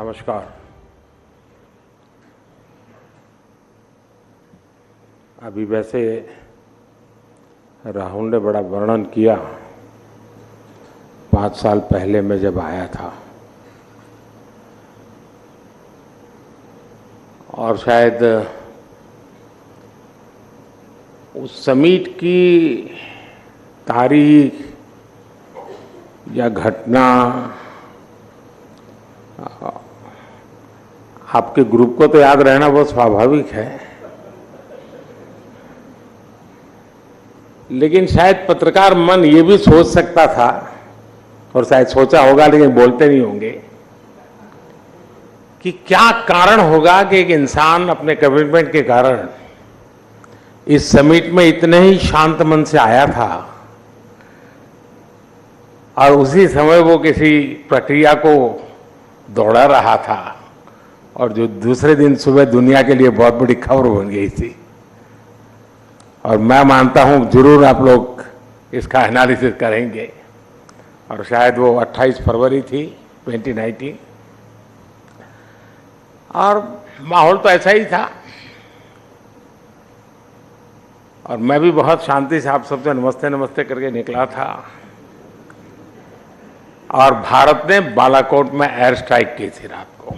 नमस्कार। अभी वैसे राहुल ने बड़ा वर्णन किया 5 साल पहले मैं जब आया था, और शायद उस समिट की तारीख या घटना आपके ग्रुप को तो याद रहना बहुत स्वाभाविक है, लेकिन शायद पत्रकार मन ये भी सोच सकता था, और शायद सोचा होगा लेकिन बोलते नहीं होंगे, कि क्या कारण होगा कि एक इंसान अपने कमिटमेंट के कारण इस समिट में इतने ही शांत मन से आया था और उसी समय वो किसी प्रक्रिया को दौड़ा रहा था, और जो दूसरे दिन सुबह दुनिया के लिए बहुत बड़ी खबर बन गई थी। और मैं मानता हूं जरूर आप लोग इसका एनालिसिस करेंगे, और शायद वो 28 फरवरी थी 2019, और माहौल तो ऐसा ही था। और मैं भी बहुत शांति से आप सबसे नमस्ते नमस्ते करके निकला था, और भारत ने बालाकोट में एयर स्ट्राइक की थी रात को।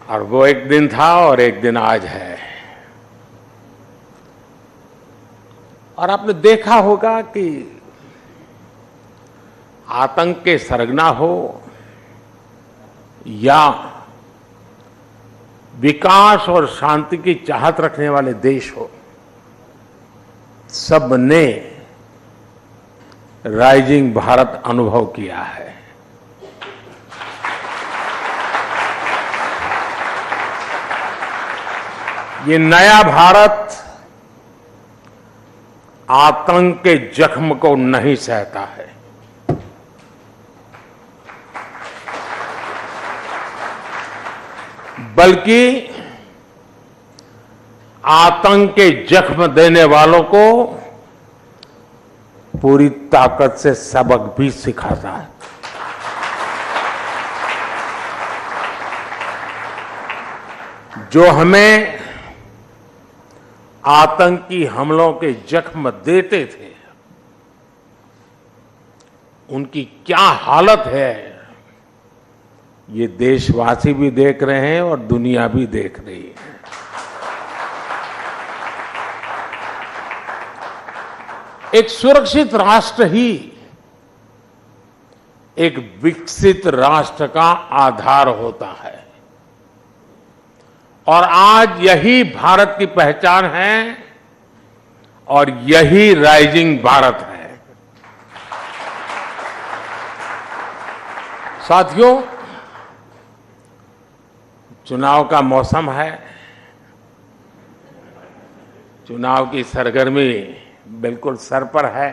और वो एक दिन था और एक दिन आज है। और आपने देखा होगा कि आतंक के सरगना हो या विकास और शांति की चाहत रखने वाले देश हो, सब ने राइजिंग भारत अनुभव किया है। ये नया भारत आतंक के जख्म को नहीं सहता है। बल्कि आतंक के जख्म देने वालों को पूरी ताकत से सबक भी सिखाता है। जो हमें आतंकी हमलों के जख्म देते थे, उनकी क्या हालत है ये देशवासी भी देख रहे हैं और दुनिया भी देख रही है। एक सुरक्षित राष्ट्र ही एक विकसित राष्ट्र का आधार होता है, और आज यही भारत की पहचान है और यही राइजिंग भारत है। साथियों, चुनाव का मौसम है, चुनाव की सरगर्मी बिल्कुल सर पर है,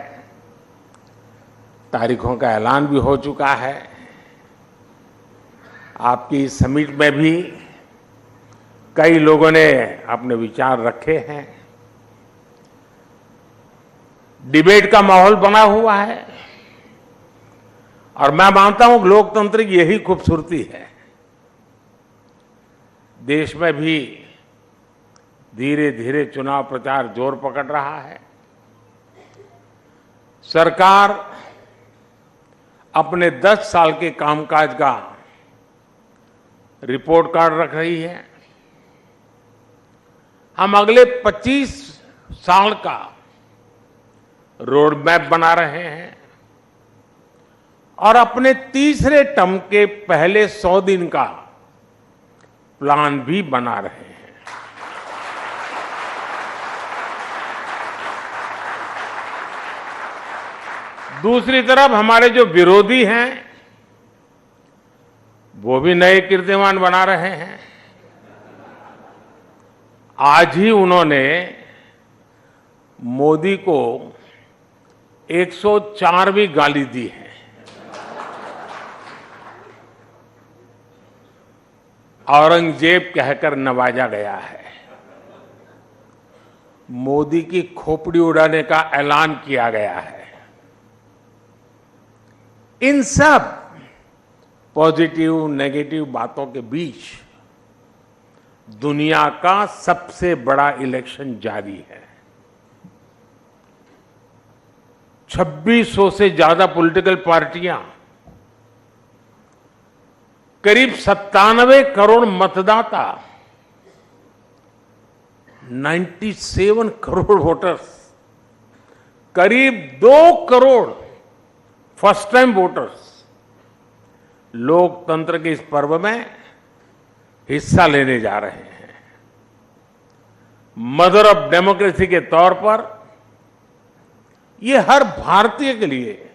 तारीखों का ऐलान भी हो चुका है। आपकी समिट में भी कई लोगों ने अपने विचार रखे हैं, डिबेट का माहौल बना हुआ है, और मैं मानता हूं कि लोकतंत्र की यही खूबसूरती है। देश में भी धीरे धीरे चुनाव प्रचार जोर पकड़ रहा है। सरकार अपने 10 साल के कामकाज का रिपोर्ट कार्ड रख रही है। हम अगले 25 साल का रोड मैप बना रहे हैं, और अपने तीसरे टर्म के पहले 100 दिन का प्लान भी बना रहे हैं। दूसरी तरफ हमारे जो विरोधी हैं वो भी नए कीर्तिमान बना रहे हैं। आज ही उन्होंने मोदी को 104वीं गाली दी है। औरंगजेब कहकर नवाजा गया है। मोदी की खोपड़ी उड़ाने का ऐलान किया गया है। इन सब पॉजिटिव नेगेटिव बातों के बीच दुनिया का सबसे बड़ा इलेक्शन जारी है। 2600 से ज्यादा पॉलिटिकल पार्टियां, करीब 97 करोड़ मतदाता, 97 करोड़ वोटर्स, करीब 2 करोड़ फर्स्ट टाइम वोटर्स लोकतंत्र के इस पर्व में हिस्सा लेने जा रहे हैं। मदर ऑफ डेमोक्रेसी के तौर पर ये हर भारतीय के लिए,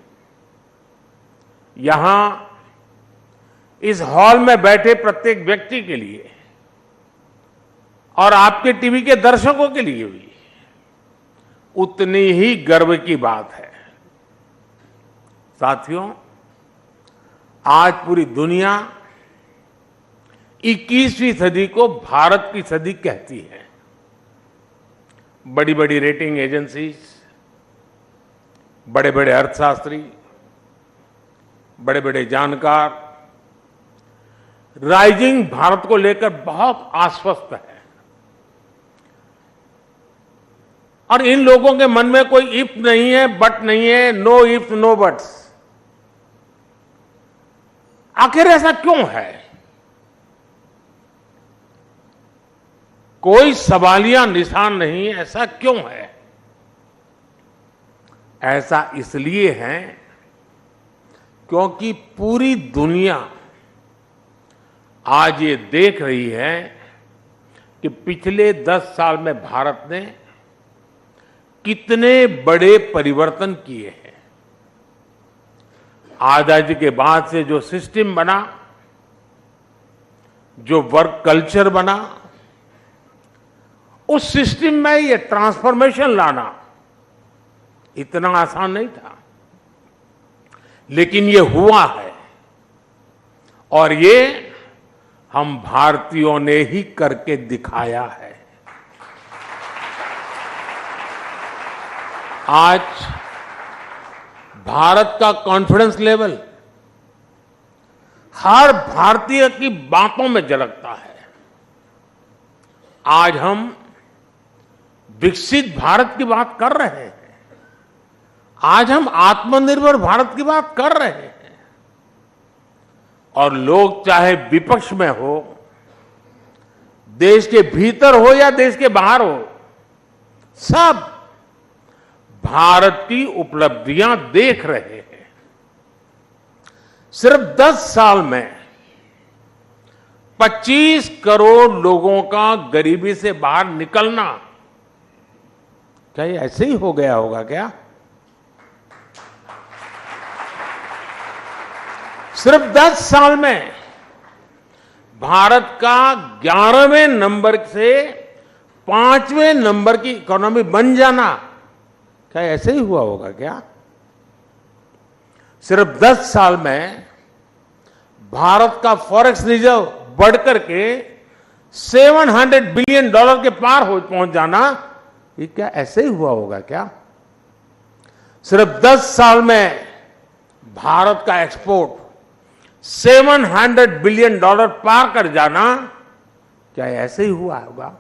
यहां इस हॉल में बैठे प्रत्येक व्यक्ति के लिए और आपके टीवी के दर्शकों के लिए भी उतनी ही गर्व की बात है। साथियों, आज पूरी दुनिया 21वीं सदी को भारत की सदी कहती है। बड़ी बड़ी रेटिंग एजेंसीज, बड़े बड़े अर्थशास्त्री, बड़े बड़े जानकार राइजिंग भारत को लेकर बहुत आश्वस्त है। और इन लोगों के मन में कोई इफ नहीं है, बट नहीं है, नो इफ नो बट्स। आखिर ऐसा क्यों है? कोई सवालिया निशान नहीं, ऐसा क्यों है? ऐसा इसलिए है क्योंकि पूरी दुनिया आज ये देख रही है कि पिछले 10 साल में भारत ने कितने बड़े परिवर्तन किए हैं। आजादी के बाद से जो सिस्टम बना, जो वर्क कल्चर बना, उस सिस्टम में ये ट्रांसफॉर्मेशन लाना इतना आसान नहीं था, लेकिन ये हुआ है और ये हम भारतीयों ने ही करके दिखाया है। आज भारत का कॉन्फिडेंस लेवल हर भारतीय की बातों में झलकता है। आज हम विकसित भारत की बात कर रहे हैं, आज हम आत्मनिर्भर भारत की बात कर रहे हैं। और लोग चाहे विपक्ष में हो, देश के भीतर हो या देश के बाहर हो, सब भारत की उपलब्धियां देख रहे हैं। सिर्फ 10 साल में 25 करोड़ लोगों का गरीबी से बाहर निकलना, क्या ये ऐसे ही हो गया होगा क्या? सिर्फ 10 साल में भारत का 11वें नंबर से 5वें नंबर की इकोनॉमी बन जाना, क्या ऐसे ही हुआ होगा क्या? सिर्फ 10 साल में भारत का फॉरेक्स रिजर्व बढ़कर के $700 बिलियन के पार पहुंच जाना, ये क्या ऐसे ही हुआ होगा क्या? सिर्फ 10 साल में भारत का एक्सपोर्ट $700 बिलियन पार कर जाना, क्या ऐसे ही हुआ होगा?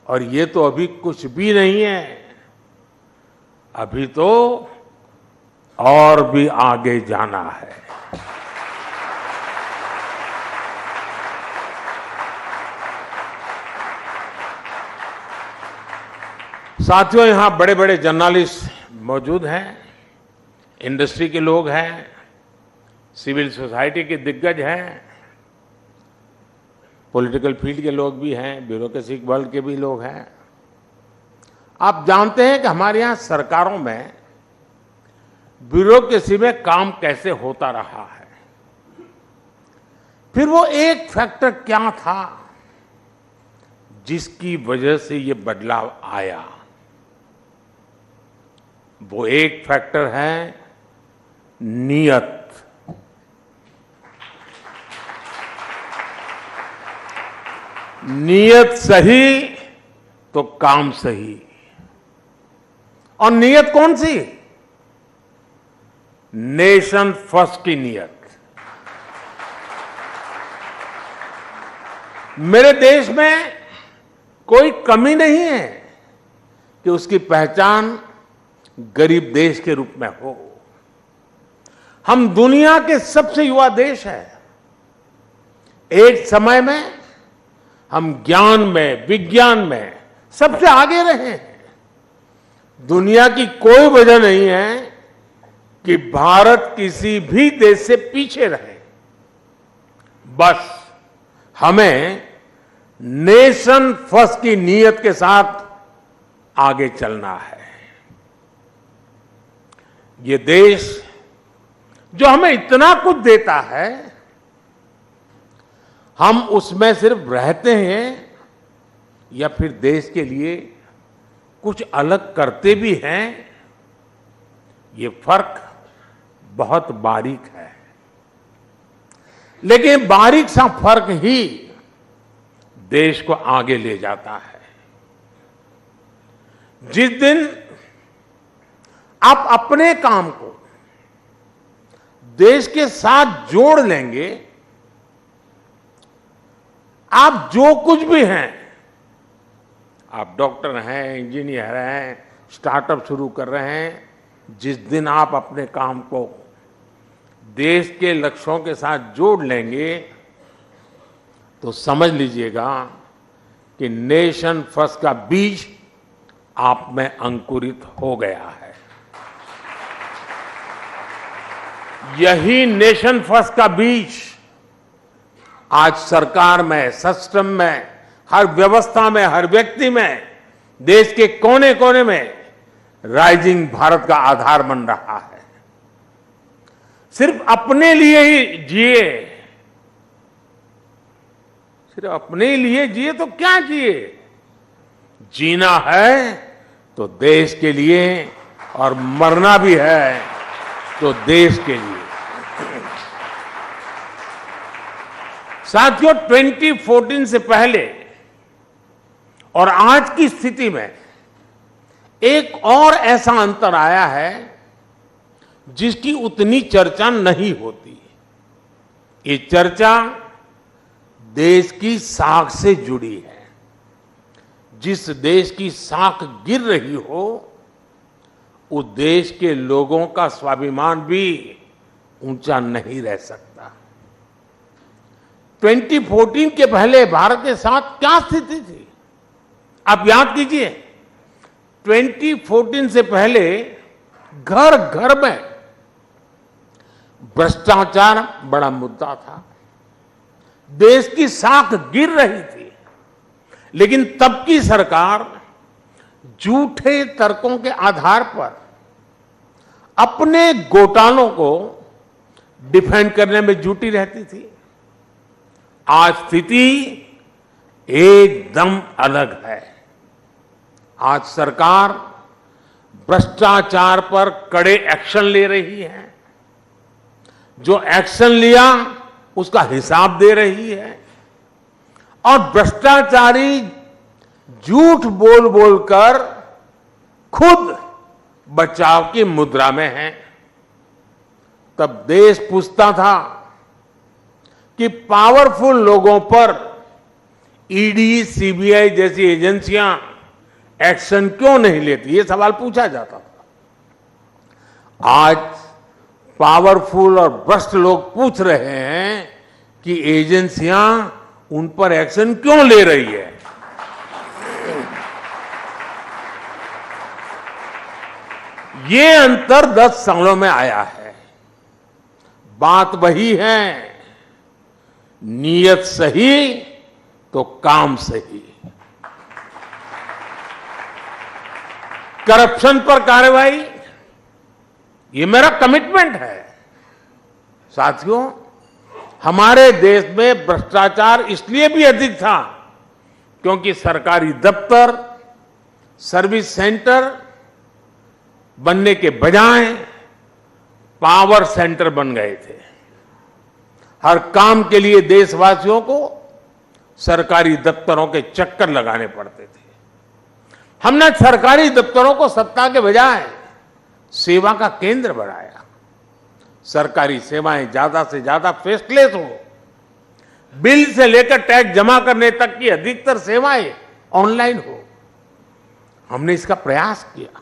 और ये तो अभी कुछ भी नहीं है, अभी तो और भी आगे जाना है। साथियों, यहां बड़े बड़े जर्नलिस्ट मौजूद हैं, इंडस्ट्री के लोग हैं, सिविल सोसाइटी के दिग्गज हैं, पॉलिटिकल फील्ड के लोग भी हैं, ब्यूरोक्रेसी वर्ल्ड के भी लोग हैं। आप जानते हैं कि हमारे यहां सरकारों में ब्यूरोक्रेसी में काम कैसे होता रहा है। फिर वो एक फैक्टर क्या था जिसकी वजह से ये बदलाव आया? वो एक फैक्टर है नियत। नियत सही तो काम सही। और नीयत कौन सी? नेशन फर्स्ट की नीयत। मेरे देश में कोई कमी नहीं है कि उसकी पहचान गरीब देश के रूप में हो। हम दुनिया के सबसे युवा देश हैं। एक समय में हम ज्ञान में, विज्ञान में सबसे आगे रहे हैं। दुनिया की कोई वजह नहीं है कि भारत किसी भी देश से पीछे रहे। बस हमें नेशन फर्स्ट की नीयत के साथ आगे चलना है। ये देश जो हमें इतना कुछ देता है, हम उसमें सिर्फ रहते हैं या फिर देश के लिए कुछ अलग करते भी हैं, ये फर्क बहुत बारीक है। लेकिन बारीक सा फर्क ही देश को आगे ले जाता है। जिस दिन आप अपने काम को देश के साथ जोड़ लेंगे, आप जो कुछ भी हैं, आप डॉक्टर हैं, इंजीनियर हैं, स्टार्टअप शुरू कर रहे हैं, जिस दिन आप अपने काम को देश के लक्ष्यों के साथ जोड़ लेंगे, तो समझ लीजिएगा कि नेशन फर्स्ट का बीज आप में अंकुरित हो गया है। यही नेशन फर्स्ट का बीज आज सरकार में, सिस्टम में, हर व्यवस्था में, हर व्यक्ति में, देश के कोने कोने में राइजिंग भारत का आधार बन रहा है। सिर्फ अपने लिए ही जिए, सिर्फ अपने लिए जिए तो क्या जिए? जीना है तो देश के लिए, और मरना भी है तो देश के लिए। साथियों, 2014 से पहले और आज की स्थिति में एक और ऐसा अंतर आया है जिसकी उतनी चर्चा नहीं होती। ये चर्चा देश की साख से जुड़ी है। जिस देश की साख गिर रही हो, उस देश के लोगों का स्वाभिमान भी ऊंचा नहीं रह सकता। 2014 के पहले भारत के साथ क्या स्थिति थी? आप याद कीजिए, 2014 से पहले घर घर में भ्रष्टाचार बड़ा मुद्दा था। देश की साख गिर रही थी, लेकिन तब की सरकार झूठे तर्कों के आधार पर अपने घोटालों को डिफेंड करने में जुटी रहती थी। आज स्थिति एकदम अलग है। आज सरकार भ्रष्टाचार पर कड़े एक्शन ले रही है। जो एक्शन लिया उसका हिसाब दे रही है, और भ्रष्टाचारी झूठ बोल बोलकर खुद बचाव की मुद्रा में है। तब देश पूछता था कि पावरफुल लोगों पर ईडी, सीबीआई जैसी एजेंसियां एक्शन क्यों नहीं लेती, ये सवाल पूछा जाता था। आज पावरफुल और भ्रष्ट लोग पूछ रहे हैं कि एजेंसियां उन पर एक्शन क्यों ले रही है। ये अंतर 10 सालों में आया है। बात वही है, नीयत सही तो काम सही। करप्शन पर कार्रवाई, ये मेरा कमिटमेंट है। साथियों, हमारे देश में भ्रष्टाचार इसलिए भी अधिक था क्योंकि सरकारी दफ्तर, सर्विस सेंटर बनने के बजाय पावर सेंटर बन गए थे। हर काम के लिए देशवासियों को सरकारी दफ्तरों के चक्कर लगाने पड़ते थे। हमने सरकारी दफ्तरों को सत्ता के बजाय सेवा का केंद्र बनाया। सरकारी सेवाएं ज्यादा से ज्यादा फेसलेस हो, बिल से लेकर टैक्स जमा करने तक की अधिकतर सेवाएं ऑनलाइन हो। हमने इसका प्रयास किया।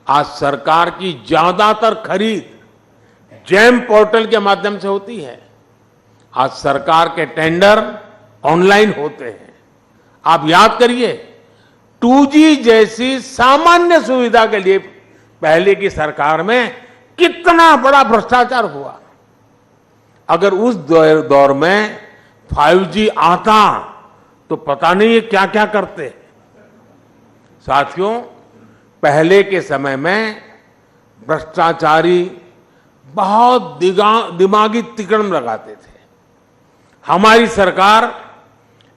आज सरकार की ज्यादातर खरीद जैम पोर्टल के माध्यम से होती है। आज सरकार के टेंडर ऑनलाइन होते हैं। आप याद करिए, 2G जैसी सामान्य सुविधा के लिए पहले की सरकार में कितना बड़ा भ्रष्टाचार हुआ। अगर उस दौर में 5G आता तो पता नहीं ये क्या क्या करते। साथियों, पहले के समय में भ्रष्टाचारी बहुत दिमागी तिकड़म लगाते थे। हमारी सरकार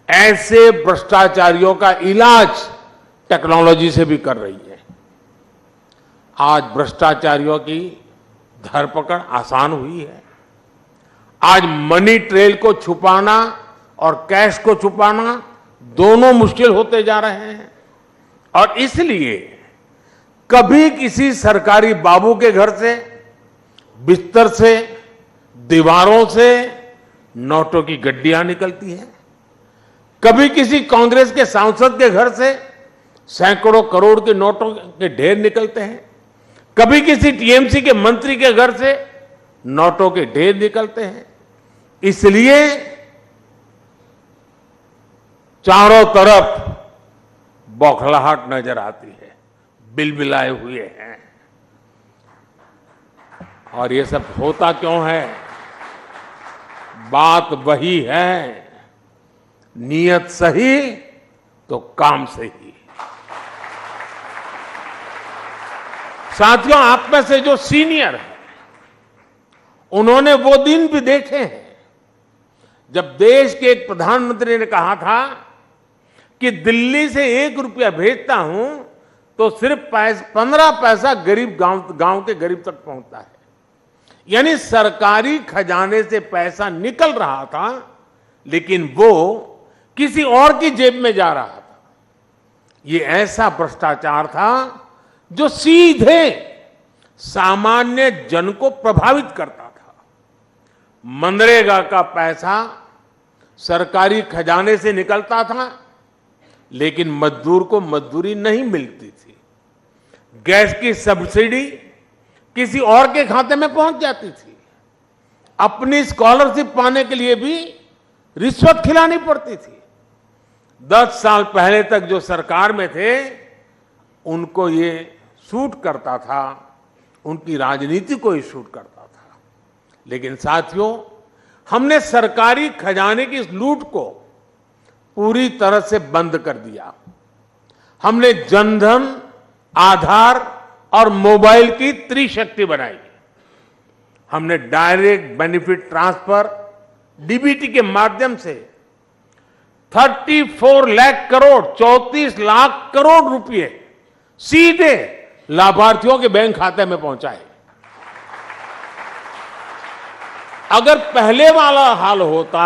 ऐसे भ्रष्टाचारियों का इलाज टेक्नोलॉजी से भी कर रही है। आज भ्रष्टाचारियों की धरपकड़ आसान हुई है। आज मनी ट्रेल को छुपाना और कैश को छुपाना दोनों मुश्किल होते जा रहे हैं। और इसलिए कभी किसी सरकारी बाबू के घर से, बिस्तर से, दीवारों से नोटों की गड्डियां निकलती हैं। कभी किसी कांग्रेस के सांसद के घर से सैकड़ों करोड़ के नोटों के ढेर निकलते हैं। कभी किसी टीएमसी के मंत्री के घर से नोटों के ढेर निकलते हैं। इसलिए चारों तरफ बौखलाहट नजर आती है, बिलबिलाए हुए हैं। और ये सब होता क्यों है? बात वही है, नीयत सही तो काम सही। साथियों, आप में से जो सीनियर है उन्होंने वो दिन भी देखे हैं जब देश के एक प्रधानमंत्री ने कहा था कि दिल्ली से 1 रुपया भेजता हूं तो सिर्फ 15 पैसा गरीब गांव के गरीब तक पहुंचता है। यानी सरकारी खजाने से पैसा निकल रहा था, लेकिन वो किसी और की जेब में जा रहा था। ये ऐसा भ्रष्टाचार था जो सीधे सामान्य जन को प्रभावित करता था। मनरेगा का पैसा सरकारी खजाने से निकलता था, लेकिन मजदूर को मजदूरी नहीं मिलती थी। गैस की सब्सिडी किसी और के खाते में पहुंच जाती थी। अपनी स्कॉलरशिप पाने के लिए भी रिश्वत खिलानी पड़ती थी। 10 साल पहले तक जो सरकार में थे उनको ये सूट करता था, उनकी राजनीति को ही सूट करता था। लेकिन साथियों, हमने सरकारी खजाने की इस लूट को पूरी तरह से बंद कर दिया। हमने जनधन, आधार और मोबाइल की त्रिशक्ति बनाई। हमने डायरेक्ट बेनिफिट ट्रांसफर डीबीटी के माध्यम से 34 लाख करोड़ 34 लाख करोड़ रुपए सीधे लाभार्थियों के बैंक खाते में पहुंचाए। अगर पहले वाला हाल होता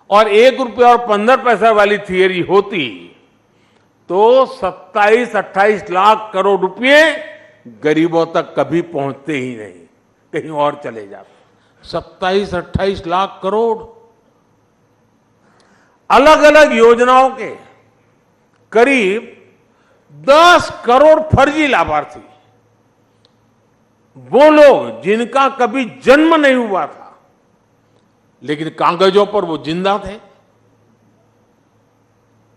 और 1 रुपया और 15 पैसा वाली थियरी होती तो 27-28 लाख करोड़ रुपए गरीबों तक कभी पहुंचते ही नहीं, कहीं और चले जाते। 27-28 लाख करोड़ अलग अलग योजनाओं के करीब 10 करोड़ फर्जी लाभार्थी, वो लोग जिनका कभी जन्म नहीं हुआ था लेकिन कागजों पर वो जिंदा थे,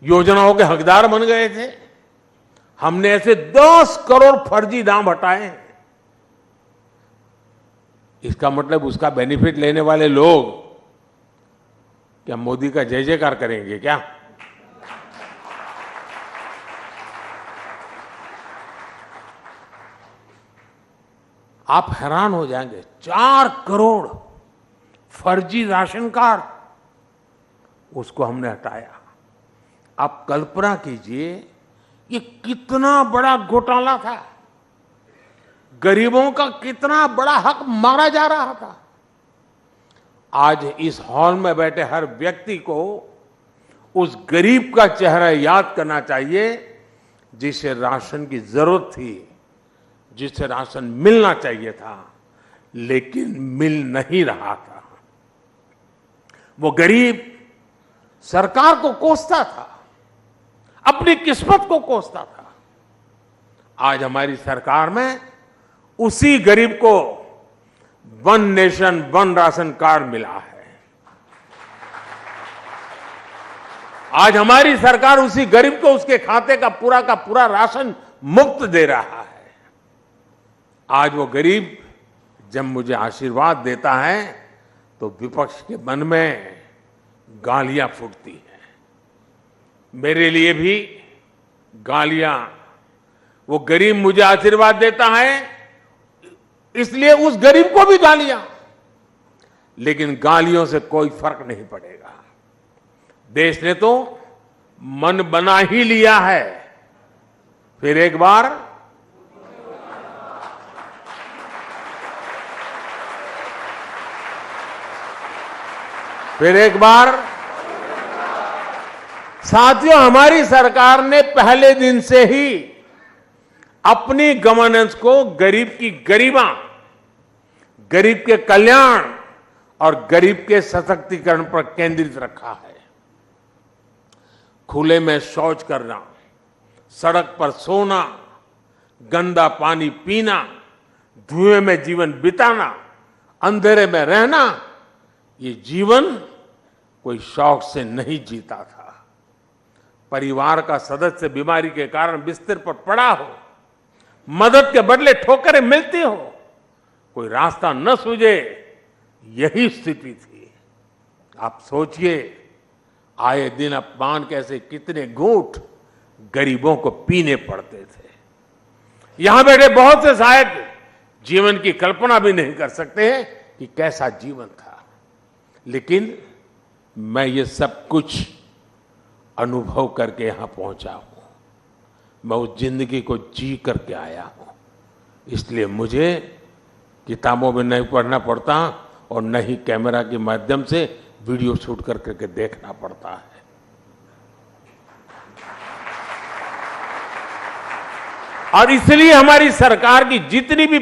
योजनाओं के हकदार बन गए थे। हमने ऐसे 10 करोड़ फर्जी नाम हटाए हैं। इसका मतलब उसका बेनिफिट लेने वाले लोग क्या मोदी का जय जयकार करेंगे क्या? आप हैरान हो जाएंगे, 4 करोड़ फर्जी राशन कार्ड, उसको हमने हटाया। आप कल्पना कीजिए ये कितना बड़ा घोटाला था, गरीबों का कितना बड़ा हक मारा जा रहा था। आज इस हॉल में बैठे हर व्यक्ति को उस गरीब का चेहरा याद करना चाहिए जिसे राशन की जरूरत थी, जिसे राशन मिलना चाहिए था, लेकिन मिल नहीं रहा था। वो गरीब सरकार को कोसता था, अपनी किस्मत को कोसता था। आज हमारी सरकार में उसी गरीब को one nation one ration card मिला है। आज हमारी सरकार उसी गरीब को उसके खाते का पूरा राशन मुफ्त दे रहा है। आज वो गरीब जब मुझे आशीर्वाद देता है तो विपक्ष के मन में गालियां फूटती हैं। मेरे लिए भी गालियां, वो गरीब मुझे आशीर्वाद देता है इसलिए उस गरीब को भी गालियां, लेकिन गालियों से कोई फर्क नहीं पड़ेगा। देश ने तो मन बना ही लिया है। फिर एक बार साथियों, हमारी सरकार ने पहले दिन से ही अपनी गवर्नेंस को गरीब की गरिमा, गरीब के कल्याण और गरीब के सशक्तिकरण पर केंद्रित रखा है। खुले में शौच करना, सड़क पर सोना, गंदा पानी पीना, धुएं में जीवन बिताना, अंधेरे में रहना, ये जीवन कोई शौक से नहीं जीता था। परिवार का सदस्य बीमारी के कारण बिस्तर पर पड़ा हो, मदद के बदले ठोकरें मिलती हो, कोई रास्ता न सूझे, यही स्थिति थी। आप सोचिए, आए दिन अपमान कैसे कितने घूंट गरीबों को पीने पड़ते थे। यहां बैठे बहुत से शायद जीवन की कल्पना भी नहीं कर सकते हैं कि कैसा जीवन था, लेकिन मैं ये सब कुछ अनुभव करके यहां पहुंचा हूं। मैं उस जिंदगी को जी करके आया हूं, इसलिए मुझे किताबों में नहीं पढ़ना पड़ता और न ही कैमरा के माध्यम से वीडियो शूट करके देखना पड़ता है। और इसलिए हमारी सरकार की जितनी भी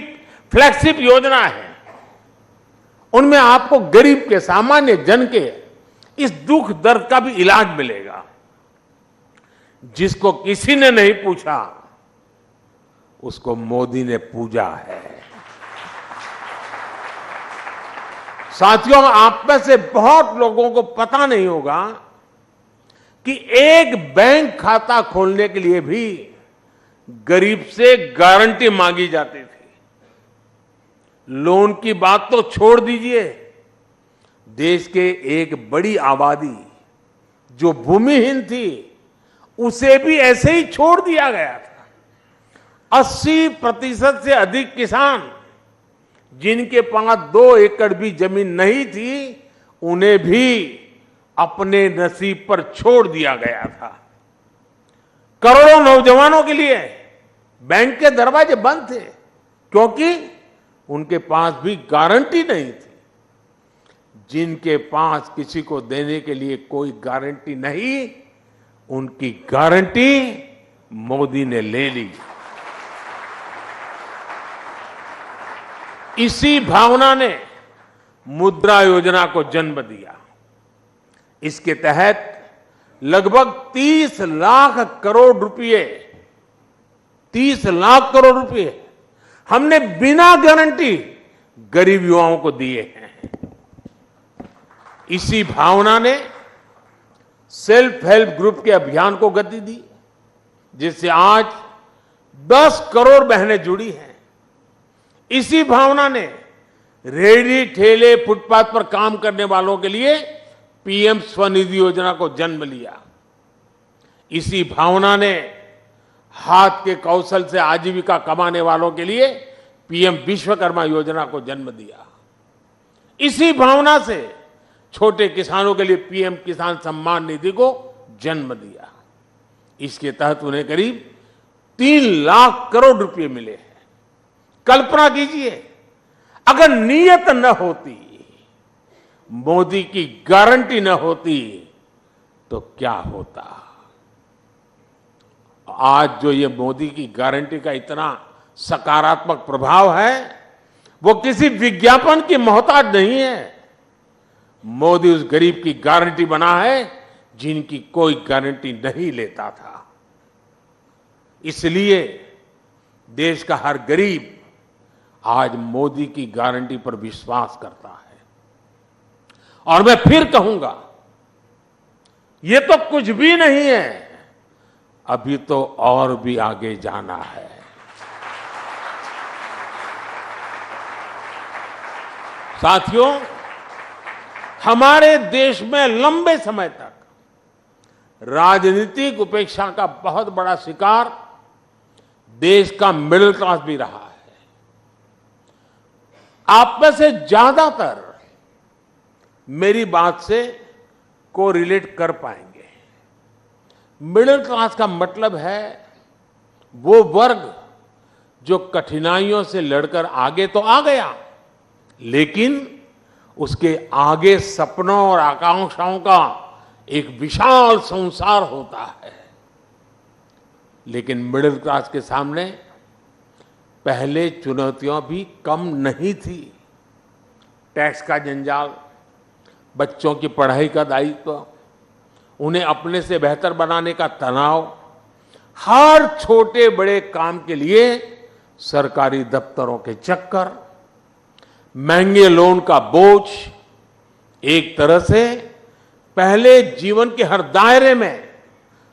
फ्लैगशिप योजना है, उनमें आपको गरीब के, सामान्य जन के इस दुख दर्द का भी इलाज मिलेगा। जिसको किसी ने नहीं पूछा, उसको मोदी ने पूजा है। साथियों, आप में से बहुत लोगों को पता नहीं होगा कि एक बैंक खाता खोलने के लिए भी गरीब से गारंटी मांगी जाती थी। लोन की बात तो छोड़ दीजिए, देश के एक बड़ी आबादी जो भूमिहीन थी, उसे भी ऐसे ही छोड़ दिया गया था। 80% से अधिक किसान जिनके पास 2 एकड़ भी जमीन नहीं थी, उन्हें भी अपने नसीब पर छोड़ दिया गया था। करोड़ों नौजवानों के लिए बैंक के दरवाजे बंद थे, क्योंकि उनके पास भी गारंटी नहीं थी। जिनके पास किसी को देने के लिए कोई गारंटी नहीं, उनकी गारंटी मोदी ने ले ली। इसी भावना ने मुद्रा योजना को जन्म दिया। इसके तहत लगभग 30 लाख करोड़ रुपए, 30 लाख करोड़ रुपए हमने बिना गारंटी गरीब युवाओं को दिए हैं। इसी भावना ने सेल्फ हेल्प ग्रुप के अभियान को गति दी, जिससे आज 10 करोड़ बहनें जुड़ी हैं। इसी भावना ने रेहड़ी ठेले फुटपाथ पर काम करने वालों के लिए पीएम स्वनिधि योजना को जन्म लिया। इसी भावना ने हाथ के कौशल से आजीविका कमाने वालों के लिए पीएम विश्वकर्मा योजना को जन्म दिया। इसी भावना से छोटे किसानों के लिए पीएम किसान सम्मान निधि को जन्म दिया। इसके तहत उन्हें करीब 3 लाख करोड़ रुपए मिले हैं। कल्पना कीजिए, अगर नीयत न होती, मोदी की गारंटी न होती, तो क्या होता। आज जो ये मोदी की गारंटी का इतना सकारात्मक प्रभाव है, वो किसी विज्ञापन की मोहताज नहीं है। मोदी उस गरीब की गारंटी बना है जिनकी कोई गारंटी नहीं लेता था। इसलिए देश का हर गरीब आज मोदी की गारंटी पर विश्वास करता है। और मैं फिर कहूंगा, ये तो कुछ भी नहीं है, अभी तो और भी आगे जाना है। साथियों, हमारे देश में लंबे समय तक राजनीतिक उपेक्षा का बहुत बड़ा शिकार देश का मिडिल क्लास भी रहा है। आप में से ज्यादातर मेरी बात से कोरिलेट कर पाएंगे। मिडिल क्लास का मतलब है वो वर्ग जो कठिनाइयों से लड़कर आगे तो आ गया, लेकिन उसके आगे सपनों और आकांक्षाओं का एक विशाल संसार होता है। लेकिन मिडिल क्लास के सामने पहले चुनौतियां भी कम नहीं थी। टैक्स का जंजाल, बच्चों की पढ़ाई का दायित्व, उन्हें अपने से बेहतर बनाने का तनाव, हर छोटे बड़े काम के लिए सरकारी दफ्तरों के चक्कर, महंगे लोन का बोझ, एक तरह से पहले जीवन के हर दायरे में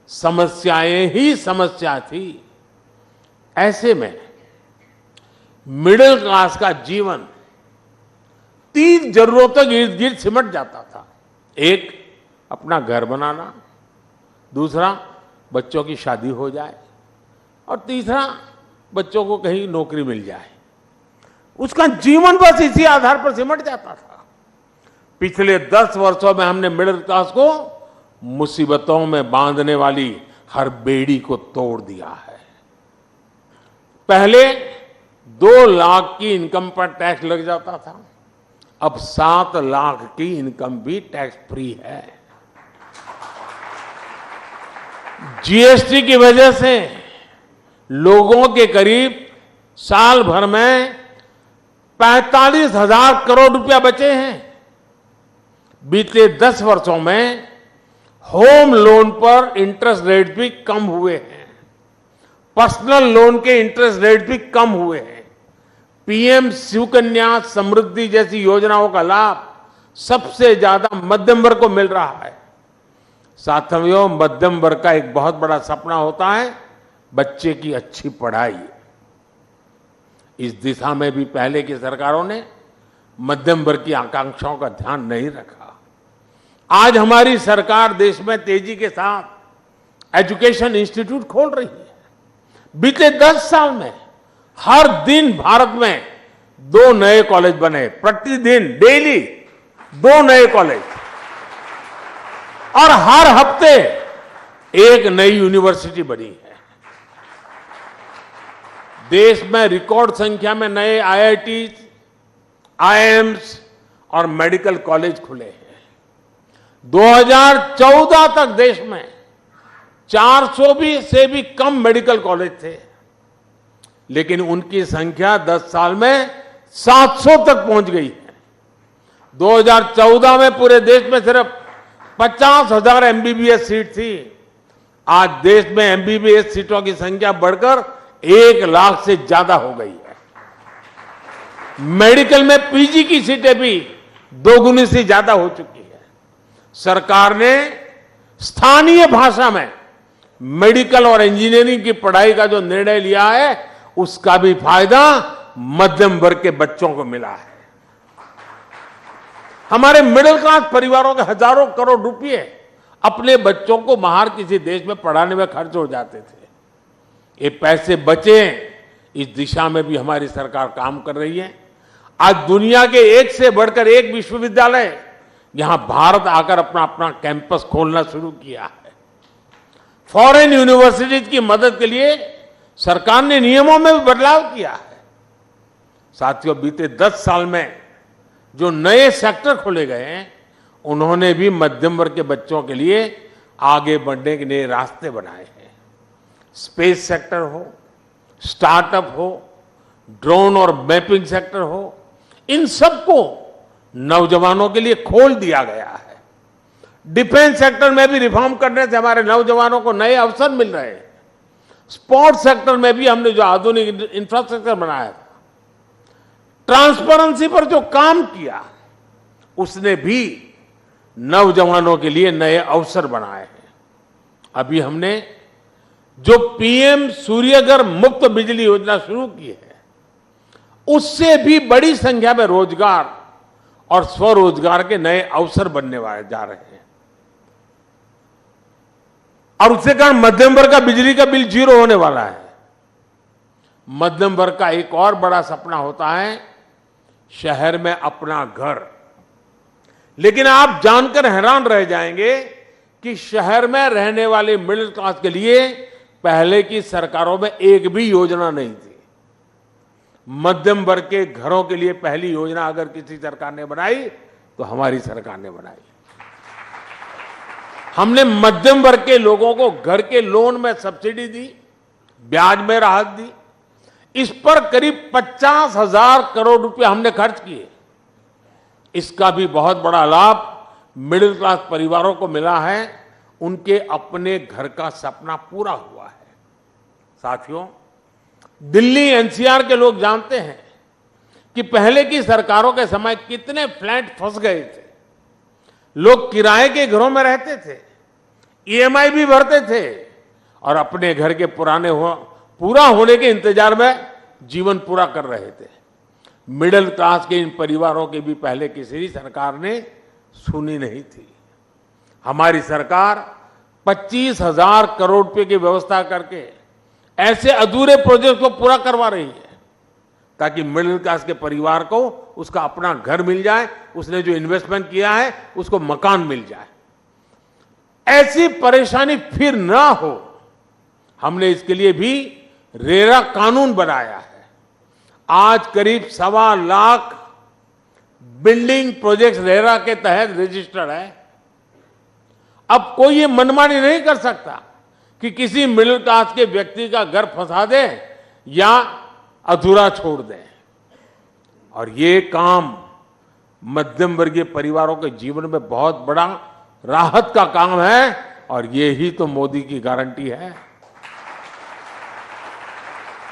समस्याएं ही समस्या थी। ऐसे में मिडिल क्लास का जीवन 3 जरूरतों के इर्द गिर्द सिमट जाता था। एक, अपना घर बनाना, दूसरा, बच्चों की शादी हो जाए, और तीसरा, बच्चों को कहीं नौकरी मिल जाए। उसका जीवन बस इसी आधार पर सिमट जाता था। पिछले 10 वर्षों में हमने मिडिल क्लास को मुसीबतों में बांधने वाली हर बेड़ी को तोड़ दिया है। पहले 2 लाख की इनकम पर टैक्स लग जाता था, अब 7 लाख की इनकम भी टैक्स फ्री है। जीएसटी की वजह से लोगों के करीब साल भर में 45,000 करोड़ रुपया बचे हैं। बीते 10 वर्षों में होम लोन पर इंटरेस्ट रेट भी कम हुए हैं, पर्सनल लोन के इंटरेस्ट रेट भी कम हुए हैं। पीएम सुकन्या समृद्धि जैसी योजनाओं का लाभ सबसे ज्यादा मध्यम वर्ग को मिल रहा है। साथियों, मध्यम वर्ग का एक बहुत बड़ा सपना होता है बच्चे की अच्छी पढ़ाई। इस दिशा में भी पहले की सरकारों ने मध्यम वर्ग की आकांक्षाओं का ध्यान नहीं रखा। आज हमारी सरकार देश में तेजी के साथ एजुकेशन इंस्टीट्यूट खोल रही है। बीते 10 साल में हर दिन भारत में 2 नए कॉलेज बने, प्रतिदिन डेली 2 नए कॉलेज, और हर हफ्ते एक नई यूनिवर्सिटी बनी है। देश में रिकॉर्ड संख्या में नए आईआईटी, आईआईएम्स और मेडिकल कॉलेज खुले हैं। 2014 तक देश में 400 से भी कम मेडिकल कॉलेज थे, लेकिन उनकी संख्या 10 साल में 700 तक पहुंच गई है। 2014 में पूरे देश में सिर्फ 50,000 एमबीबीएस सीट थी। आज देश में एमबीबीएस सीटों की संख्या बढ़कर 1 लाख से ज्यादा हो गई है। मेडिकल में पीजी की सीटें भी 2 गुनी से ज्यादा हो चुकी है। सरकार ने स्थानीय भाषा में मेडिकल और इंजीनियरिंग की पढ़ाई का जो निर्णय लिया है, उसका भी फायदा मध्यम वर्ग के बच्चों को मिला है। हमारे मिडिल क्लास परिवारों के हजारों करोड़ रुपए अपने बच्चों को बाहर किसी देश में पढ़ाने में खर्च हो जाते थे। ये पैसे बचे, इस दिशा में भी हमारी सरकार काम कर रही है। आज दुनिया के एक से बढ़कर एक विश्वविद्यालय यहां भारत आकर अपना अपना कैंपस खोलना शुरू किया है। फॉरेन यूनिवर्सिटीज की मदद के लिए सरकार ने नियमों में भी बदलाव किया है। साथियों, बीते 10 साल में जो नए सेक्टर खोले गए हैं, उन्होंने भी मध्यम वर्ग के बच्चों के लिए आगे बढ़ने के नए रास्ते बनाए हैं। स्पेस सेक्टर हो, स्टार्टअप हो, ड्रोन और मैपिंग सेक्टर हो, इन सबको नौजवानों के लिए खोल दिया गया है। डिफेंस सेक्टर में भी रिफॉर्म करने से हमारे नौजवानों को नए अवसर मिल रहे हैं। स्पोर्ट्स सेक्टर में भी हमने जो आधुनिक इंफ्रास्ट्रक्चर बनाया था, ट्रांसपेरेंसी पर जो काम किया, उसने भी नौजवानों के लिए नए अवसर बनाए हैं। अभी हमने जो पीएम सूर्यघर मुफ्त बिजली योजना शुरू की है, उससे भी बड़ी संख्या में रोजगार और स्वरोजगार के नए अवसर बनने वाले जा रहे हैं। और उसके कारण मध्यम वर्ग का बिजली का बिल 0 होने वाला है। मध्यम वर्ग का एक और बड़ा सपना होता है शहर में अपना घर। लेकिन आप जानकर हैरान रह जाएंगे कि शहर में रहने वाले मिडिल क्लास के लिए पहले की सरकारों में एक भी योजना नहीं थी। मध्यम वर्ग के घरों के लिए पहली योजना अगर किसी सरकार ने बनाई तो हमारी सरकार ने बनाई। हमने मध्यम वर्ग के लोगों को घर के लोन में सब्सिडी दी, ब्याज में राहत दी। इस पर करीब 50,000 करोड़ रुपए हमने खर्च किए। इसका भी बहुत बड़ा लाभ मिडिल क्लास परिवारों को मिला है। उनके अपने घर का सपना पूरा हुआ है। साथियों, दिल्ली एनसीआर के लोग जानते हैं कि पहले की सरकारों के समय कितने फ्लैट फंस गए थे। लोग किराए के घरों में रहते थे, ईएमआई भी भरते थे और अपने घर के पूरा होने के इंतजार में जीवन पूरा कर रहे थे। मिडिल क्लास के इन परिवारों की भी पहले किसी सरकार ने सुनी नहीं थी। हमारी सरकार 25,000 करोड़ रुपए की व्यवस्था करके ऐसे अधूरे प्रोजेक्ट को पूरा करवा रही है ताकि मिडिल क्लास के परिवार को उसका अपना घर मिल जाए, उसने जो इन्वेस्टमेंट किया है उसको मकान मिल जाए। ऐसी परेशानी फिर ना हो, हमने इसके लिए भी रेरा कानून बनाया है। आज करीब 1.25 लाख बिल्डिंग प्रोजेक्ट्स रेरा के तहत रजिस्टर्ड है। अब कोई ये मनमानी नहीं कर सकता कि किसी मिडिल क्लास के व्यक्ति का घर फंसा दे या अधूरा छोड़ दे। और ये काम मध्यम वर्गीय परिवारों के जीवन में बहुत बड़ा राहत का काम है और ये ही तो मोदी की गारंटी है।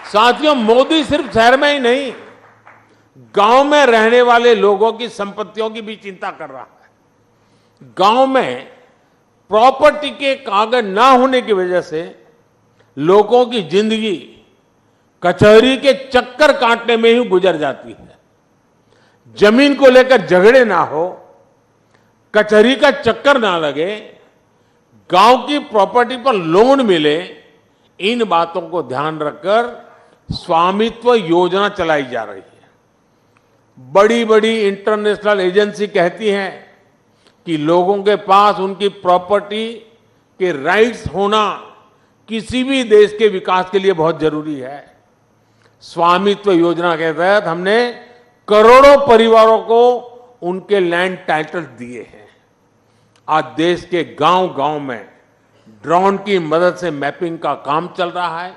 साथियों, मोदी सिर्फ शहर में ही नहीं, गांव में रहने वाले लोगों की संपत्तियों की भी चिंता कर रहा है। गांव में प्रॉपर्टी के कागज ना होने की वजह से लोगों की जिंदगी कचहरी के चक्कर काटने में ही गुजर जाती है। जमीन को लेकर झगड़े ना हो, कचहरी का चक्कर ना लगे, गांव की प्रॉपर्टी पर लोन मिले, इन बातों को ध्यान रखकर स्वामित्व योजना चलाई जा रही है। बड़ी बड़ी इंटरनेशनल एजेंसी कहती हैं कि लोगों के पास उनकी प्रॉपर्टी के राइट्स होना किसी भी देश के विकास के लिए बहुत जरूरी है। स्वामित्व योजना के तहत हमने करोड़ों परिवारों को उनके लैंड टाइटल दिए हैं। आज देश के गांव-गांव में ड्रोन की मदद से मैपिंग का काम चल रहा है,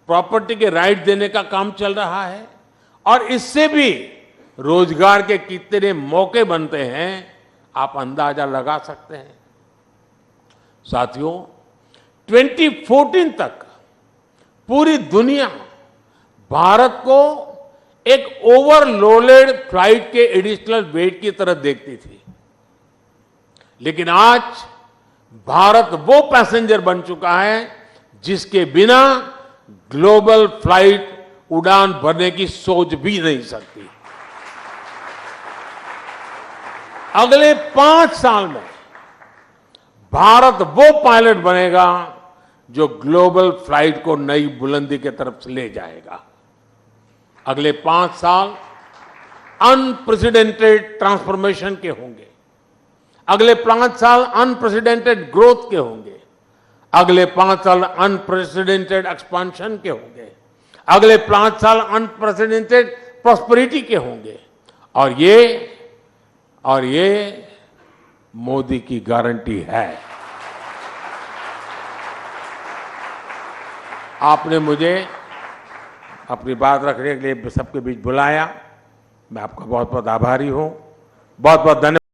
प्रॉपर्टी के राइट देने का काम चल रहा है और इससे भी रोजगार के कितने मौके बनते हैं आप अंदाजा लगा सकते हैं। साथियों, 2014 तक पूरी दुनिया भारत को एक ओवरलोडेड फ्लाइट के एडिशनल वेट की तरह देखती थी, लेकिन आज भारत वो पैसेंजर बन चुका है जिसके बिना ग्लोबल फ्लाइट उड़ान भरने की सोच भी नहीं सकती। अगले 5 साल में भारत वो पायलट बनेगा जो ग्लोबल फ्लाइट को नई बुलंदी की तरफ ले जाएगा। अगले 5 साल अनप्रेसिडेंटेड ट्रांसफॉर्मेशन के होंगे। अगले 5 साल अनप्रेसिडेंटेड ग्रोथ के होंगे। अगले 5 साल अनप्रेसिडेंटेड एक्सपांशन के होंगे। अगले 5 साल अनप्रेसिडेंटेड प्रॉस्पेरिटी के होंगे। और ये मोदी की गारंटी है। आपने मुझे अपनी बात रखने के लिए सबके बीच बुलाया। मैं आपका बहुत बहुत आभारी हूँ। बहुत बहुत धन्यवाद।